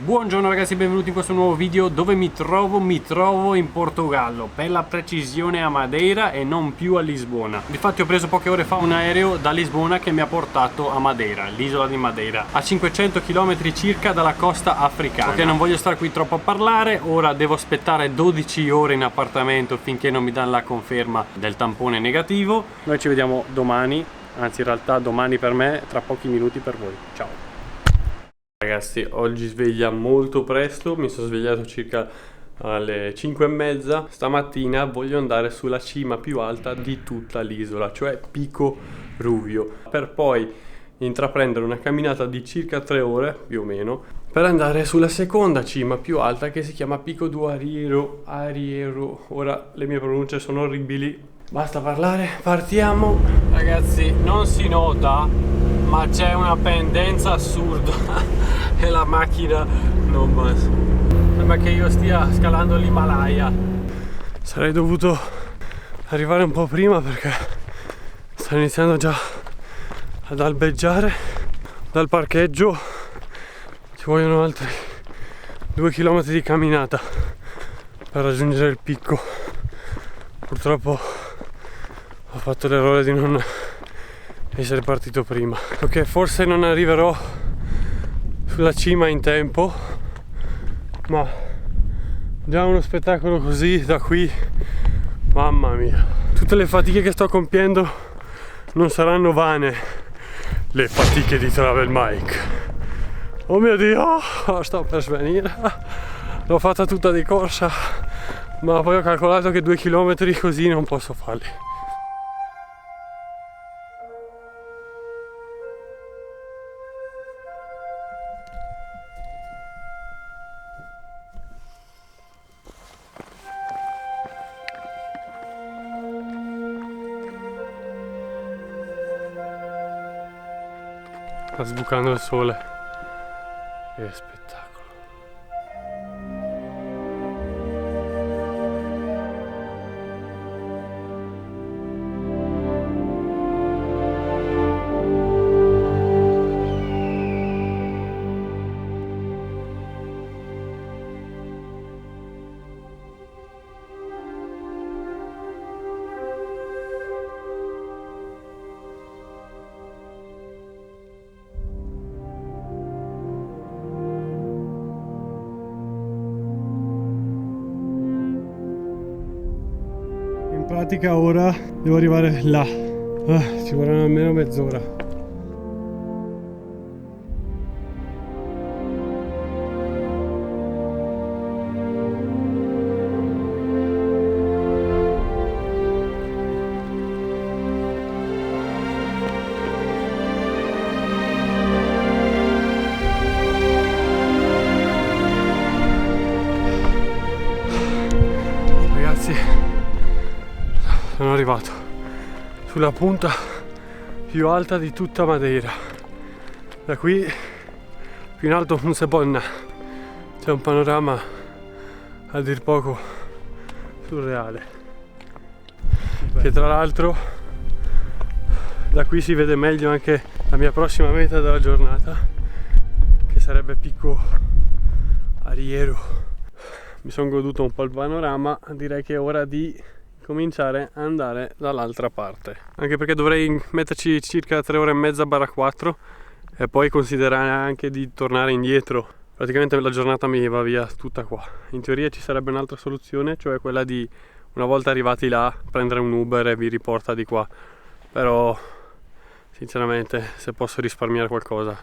Buongiorno ragazzi, benvenuti in questo nuovo video dove mi trovo in Portogallo, per la precisione a Madeira e non più a Lisbona. Difatti ho preso poche ore fa un aereo da Lisbona che mi ha portato a Madeira, l'isola di Madeira, a 500 km circa dalla costa africana. Ok, non voglio stare qui troppo a parlare, ora devo aspettare 12 ore in appartamento finché non mi danno la conferma del tampone negativo. Noi ci vediamo domani, anzi in realtà domani per me, tra pochi minuti per voi. Ciao! Ragazzi, oggi sveglia molto presto, mi sono svegliato circa alle 5:30. Stamattina voglio andare sulla cima più alta di tutta l'isola, cioè Pico Ruvio, per poi intraprendere una camminata di circa 3 ore, più o meno, per andare sulla seconda cima più alta che si chiama Pico do Ariero. Ora le mie pronunce sono orribili, basta parlare, partiamo. Ragazzi, non si nota, ma c'è una pendenza assurda e la macchina non basta. Sembra che io stia scalando l'Himalaya. Sarei dovuto arrivare un po' prima perché sta iniziando già ad albeggiare. Dal parcheggio ci vogliono altri 2 km di camminata per raggiungere il picco. Purtroppo ho fatto l'errore di non essere partito prima. Ok, forse non arriverò sulla cima in tempo, ma già uno spettacolo così da qui, mamma mia. Tutte le fatiche che sto compiendo non saranno vane, le fatiche di Travel Mike. Oh mio Dio, sto per svenire. L'ho fatta tutta di corsa, ma poi ho calcolato che 2 km così non posso farli. Sta sbucando il sole, che spettacolo. In pratica ora devo arrivare là, ci vorranno almeno mezz'ora. Ragazzi, sono arrivato sulla punta più alta di tutta Madeira. Da qui più in alto non si può andare. C'è un panorama a dir poco surreale, che tra l'altro da qui si vede meglio anche la mia prossima meta della giornata, che sarebbe Pico Ariero. Mi sono goduto un po' il panorama, direi che è ora di cominciare ad andare dall'altra parte, anche perché dovrei metterci circa 3 ore e mezza barra 4 e poi considerare anche di tornare indietro. Praticamente la giornata mi va via tutta qua. In teoria ci sarebbe un'altra soluzione, cioè quella di, una volta arrivati là, prendere un Uber e vi riporta di qua, però sinceramente se posso risparmiare qualcosa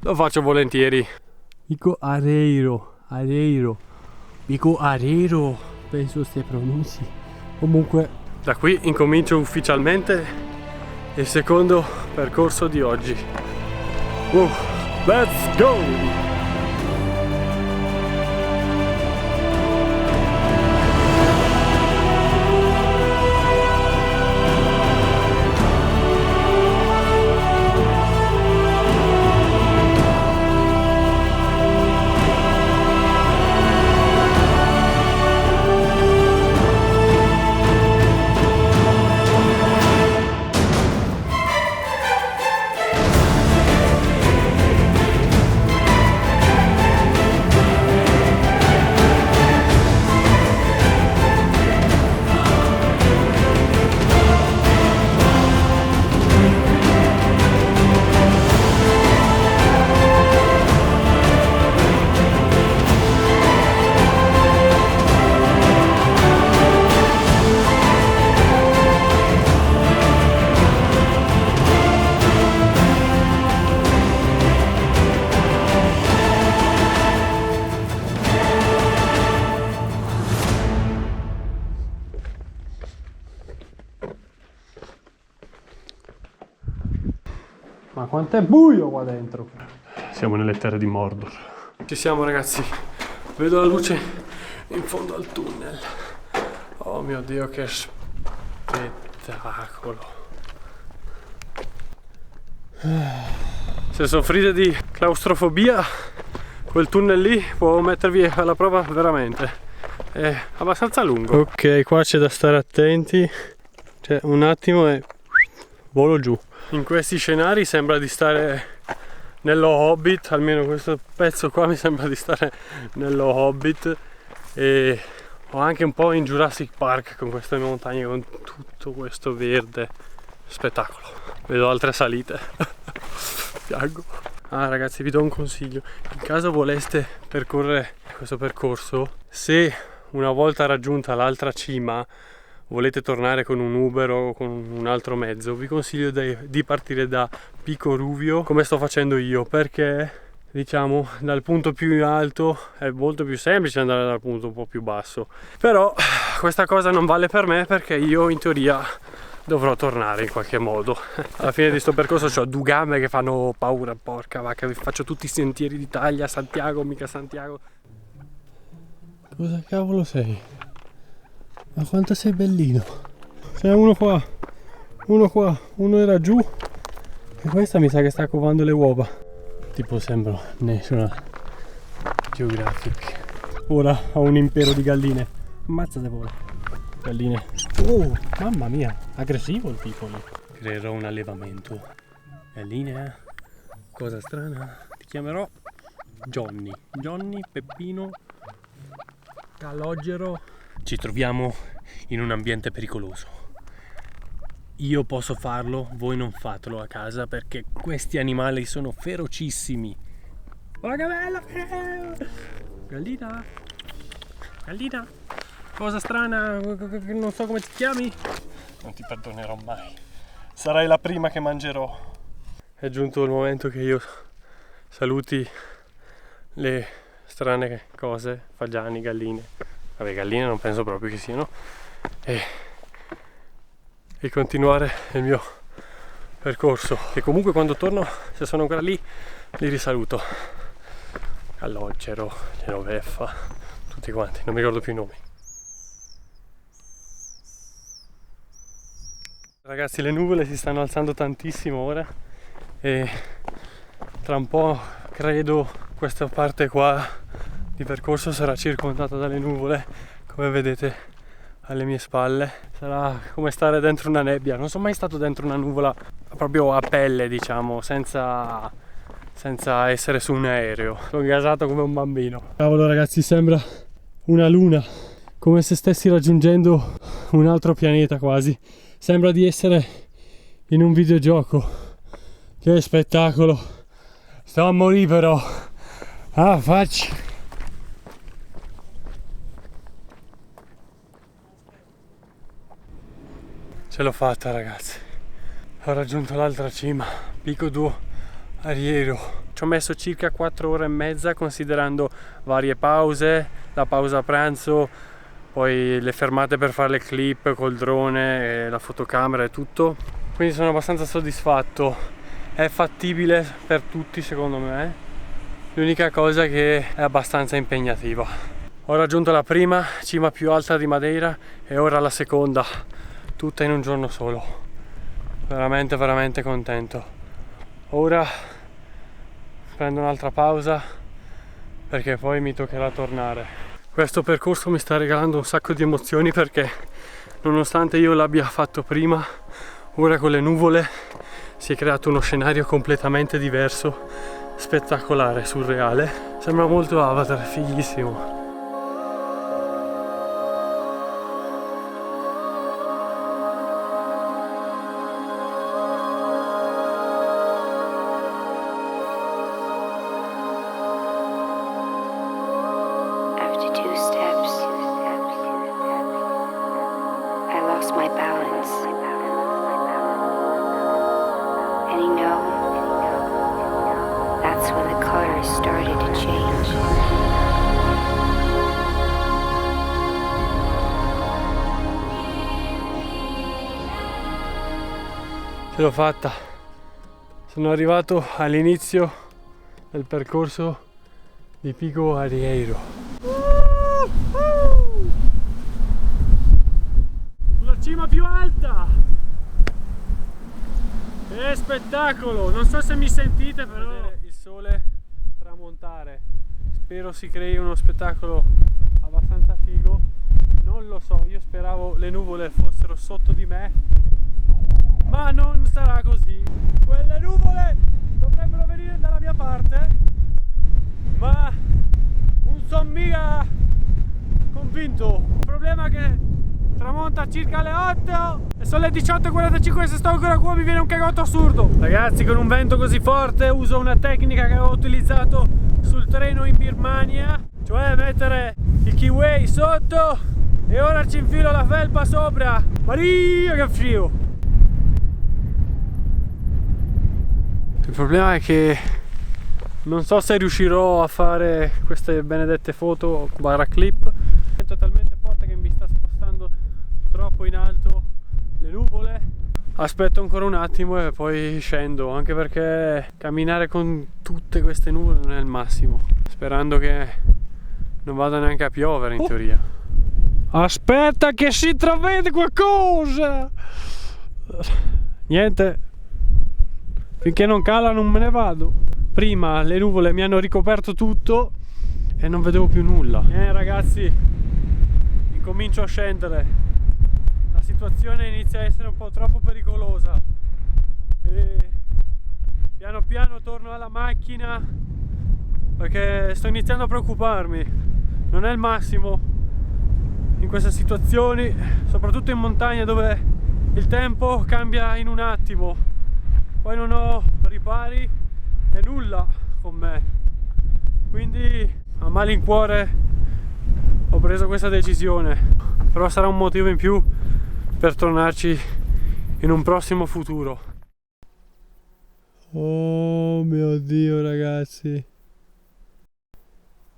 lo faccio volentieri. Pico Ariero, Pico Ariero, penso stia pronunci. Comunque da qui incomincio ufficialmente il secondo percorso di oggi. Let's go! Ma quant'è buio qua dentro! Siamo nelle terre di Mordor. Ci siamo, ragazzi. Vedo la luce in fondo al tunnel. Oh mio Dio, che spettacolo. Se soffrite di claustrofobia, quel tunnel lì può mettervi alla prova veramente. È abbastanza lungo. Ok, qua c'è da stare attenti. Cioè, un attimo e volo giù. In questi scenari sembra di stare nello Hobbit, almeno questo pezzo qua mi sembra di stare nello Hobbit, e ho anche un po' in Jurassic Park con queste montagne, con tutto questo verde. Spettacolo. Vedo altre salite. Piango. Ah, ragazzi, vi do un consiglio: in caso voleste percorrere questo percorso, se una volta raggiunta l'altra cima volete tornare con un Uber o con un altro mezzo, vi consiglio di partire da Pico Ruvio, come sto facendo io, perché diciamo dal punto più alto è molto più semplice andare dal punto un po' più basso. Però questa cosa non vale per me, perché io in teoria dovrò tornare in qualche modo. Alla fine di sto percorso ho due gambe che fanno paura, porca vacca, vi faccio tutti i sentieri d'Italia, Santiago, mica Santiago. Cosa cavolo sei? Ma quanto sei bellino! C'è uno qua, uno era giù e questa mi sa che sta covando le uova. Tipo sembra National Geographic. Ora ho un impero di galline. Ammazzate voi. Galline. Oh, mamma mia, aggressivo il tipo lì. Creerò un allevamento. Galline, cosa strana. Ti chiamerò Johnny. Johnny, Peppino, Calogero. Ci troviamo in un ambiente pericoloso. Io posso farlo, voi non fatelo a casa, perché questi animali sono ferocissimi. Oh, che bella! Gallina! Gallina! Cosa strana, non so come ti chiami. Non ti perdonerò mai. Sarai la prima che mangerò. È giunto il momento che io saluti le strane cose, fagiani, galline. Vabbè, galline non penso proprio che siano. E continuare il mio percorso, che comunque quando torno, se sono ancora lì, li risaluto. Calogero, Genoveffa, tutti quanti, non mi ricordo più i nomi. Ragazzi, le nuvole si stanno alzando tantissimo ora e tra un po' credo questa parte qua di percorso sarà circondata dalle nuvole, come vedete alle mie spalle. Sarà come stare dentro una nebbia. Non sono mai stato dentro una nuvola proprio a pelle, diciamo, senza essere su un aereo. Sono gasato come un bambino. Cavolo, ragazzi, sembra una luna, come se stessi raggiungendo un altro pianeta quasi. Sembra di essere in un videogioco. Che spettacolo. Sto a morire però. Ah, facci. Ce l'ho fatta, ragazzi. Ho raggiunto l'altra cima, Pico do Arriero. Ci ho messo circa 4 ore e mezza, considerando varie pause, la pausa pranzo, poi le fermate per fare le clip col drone, e la fotocamera e tutto. Quindi sono abbastanza soddisfatto. È fattibile per tutti, secondo me. L'unica cosa è che è abbastanza impegnativa. Ho raggiunto la prima cima più alta di Madeira e ora la seconda, tutta in un giorno solo. Veramente veramente contento. Ora prendo un'altra pausa perché poi mi toccherà tornare. Questo percorso mi sta regalando un sacco di emozioni, perché nonostante io l'abbia fatto prima, ora con le nuvole si è creato uno scenario completamente diverso, spettacolare, surreale. Sembra molto Avatar, fighissimo. Ce l'ho fatta, Sono arrivato all'inizio del percorso di Pico Arieiro. Sulla cima più alta! Che spettacolo! Non so se mi sentite, però vedere il sole tramontare. Spero si crei uno spettacolo abbastanza figo. Non lo so, io speravo le nuvole fossero sotto di me, ma non sarà così. Quelle nuvole dovrebbero venire dalla mia parte, ma non sono mica convinto. Il problema è che tramonta circa le 8 e sono le 18:45 e se sto ancora qua mi viene un cagotto assurdo. Ragazzi, con un vento così forte uso una tecnica che avevo utilizzato sul treno in Birmania, cioè mettere il keyway sotto e ora ci infilo la felpa sopra. Maria che frio! Il problema è che non so se riuscirò a fare queste benedette foto barra clip. Il vento è talmente forte che mi sta spostando troppo in alto le nuvole. Aspetto ancora un attimo e poi scendo, anche perché camminare con tutte queste nuvole non è il massimo, sperando che non vada neanche a piovere in teoria. Aspetta che si intravede qualcosa! Niente, finché non cala non me ne vado. Prima le nuvole mi hanno ricoperto tutto e non vedevo più nulla. Ragazzi, incomincio a scendere. La situazione inizia a essere un po' troppo pericolosa e piano piano torno alla macchina perché sto iniziando a preoccuparmi. Non è il massimo in queste situazioni, soprattutto in montagna dove il tempo cambia in un attimo. Poi non ho ripari e nulla con me, quindi a malincuore ho preso questa decisione, però sarà un motivo in più per tornarci in un prossimo futuro. Oh mio Dio, ragazzi,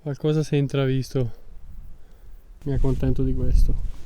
qualcosa si è intravisto, mi accontento di questo.